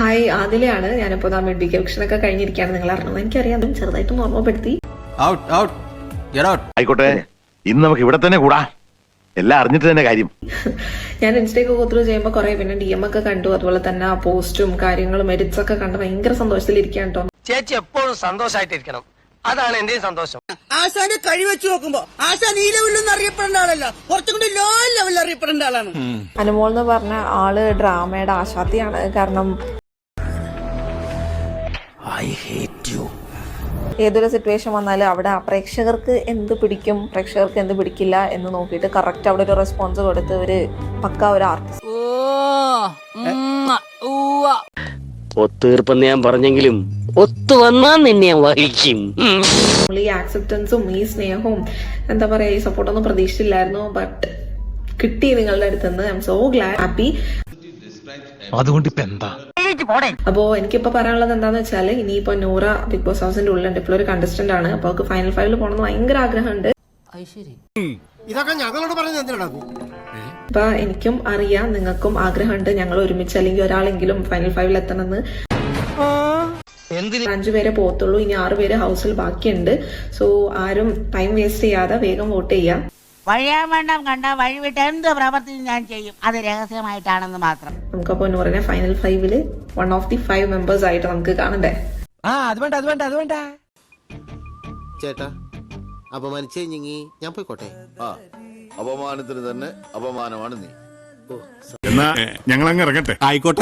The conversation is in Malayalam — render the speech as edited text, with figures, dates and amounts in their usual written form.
ഹായ് ആദിലയാണ്. ഞാനിപ്പോൾ മെഡിക്കൽ ഒക്കെ കഴിഞ്ഞിരിക്കുകയാണ്. നിങ്ങൾ അറിഞ്ഞത് എനിക്കറിയാം. ചെറുതായിട്ടൊന്ന് ഓർമ്മപ്പെടുത്തി. ആയിക്കോട്ടെ, ഇന്ന് നമുക്ക് ഇവിടെ തന്നെ കൂടാ. എല്ലാം അറിഞ്ഞിട്ട് തന്നെ കാര്യം. ഞാൻ ഇൻസ്റ്റയൊക്കെ ഗോത്രൂ ചെയ്യുമ്പോൾ കുറെ പിന്നെ DM ഒക്കെ കണ്ടു. അതുപോലെ തന്നെ ആ പോസ്റ്റും കാര്യങ്ങളും എഡിറ്റ്സ് ഒക്കെ കണ്ട് ഭയങ്കര സന്തോഷത്തിലിരിക്കാൻ കേട്ടോ. ചേച്ചി എപ്പോഴും സന്തോഷമായിട്ടിരിക്കണം, അതാണ് എന്റെയും സന്തോഷം. ആശാന്റെ കഴി വെച്ച് നോക്കുമ്പോ ആശാൻ ഈ ലെവലിലൊന്നും അറിയപ്പെടേണ്ട ആളല്ല, കുറച്ചും കൂടി ലോ ലെവലിൽ അറിയപ്പെടേണ്ട ആളാണ്. അനുമോൾ എന്ന് പറഞ്ഞ ആള് ഡ്രാമയുടെ ആശാത്തിയാണ്. കാരണം ഏതൊരു സിറ്റുവേഷൻ വന്നാലും അവിടെ പ്രേക്ഷകർക്ക് എന്ത് പിടിക്കും, പ്രേക്ഷകർക്ക് എന്ത് പിടിക്കില്ല എന്ന് നോക്കിയിട്ട് കറക്റ്റ് അവിടെ ഒരു റെസ്പോൺസ് കൊടുത്ത് ഒരു പക്ക ഒരു ആർട്ടിസ്റ്റ്. ഒത്തീർപ്പെന്ന് ഞാൻ പറഞ്ഞെങ്കിലും ഒത്തു വന്നാൽ നിന്നെ ഞാൻ വഹിക്കും. ഈ ആക്സെപ്റ്റൻസും ഈ സ്നേഹവും എന്താ പറയാ, ഈ സപ്പോർട്ടൊന്നും പ്രതീക്ഷിച്ചില്ലായിരുന്നു. ബട്ട് കിട്ടി നിങ്ങളുടെ അടുത്തുനിന്ന്. I M so GLAAD, happy. അതുകൊണ്ട് ഇപ്പൊ എന്താ? അപ്പോ എനിക്കിപ്പോ പറയാനുള്ളത് എന്താന്ന് വെച്ചാല്, ഇനിയിപ്പോ നൂറ ബിഗ് ബോസ് ഹൗസിന്റെ ഉള്ളിലുണ്ട്. ഇപ്പോൾ ഒരു കണ്ടസ്റ്റന്റ് ആണ്. അപ്പൊ അവർക്ക് ഫൈനൽ 5 പോകണമെന്ന് ഭയങ്കര ആഗ്രഹമുണ്ട്. ഇതൊക്കെ ഞങ്ങളോട് പറഞ്ഞ എന്തിനാ? അപ്പൊ എനിക്കും അറിയാം, നിങ്ങൾക്കും ആഗ്രഹമുണ്ട് ഞങ്ങൾ ഒരുമിച്ച് അല്ലെങ്കിൽ ഒരാളെങ്കിലും ഫൈനൽ 5 എത്തണമെന്ന്. 5 പേരെ പോകത്തുള്ളൂ. ഇനി 6 പേര് ഹൗസിൽ ബാക്കിയുണ്ട്. സോ ആരും ടൈം വേസ്റ്റ് ചെയ്യാതെ വേഗം വോട്ട് ചെയ്യാം. വഴിയാൻ വേണ്ട കണ്ട വഴിവിട്ട് എന്ത് പ്രവർത്തി ഞാൻ ചെയ്യും, അത് രഹസ്യമായിട്ടാണെന്ന് മാത്രം. നമുക്കപ്പോ നൂറിനെ ഫൈനൽ 5 1 ഓഫ് ദി 5 മെമ്പേഴ്സ് ആയിട്ട് നമുക്ക് കാണണ്ടേ. ചേട്ടാ, അപമാനിച്ചേ ഞാൻ പോയിക്കോട്ടെ. അപമാനത്തിന് തന്നെ അപമാനമാണ് നീ. എന്നാ ഞങ്ങൾ അങ്ങ് ഇറങ്ങട്ടെ. ആയിക്കോട്ടെ.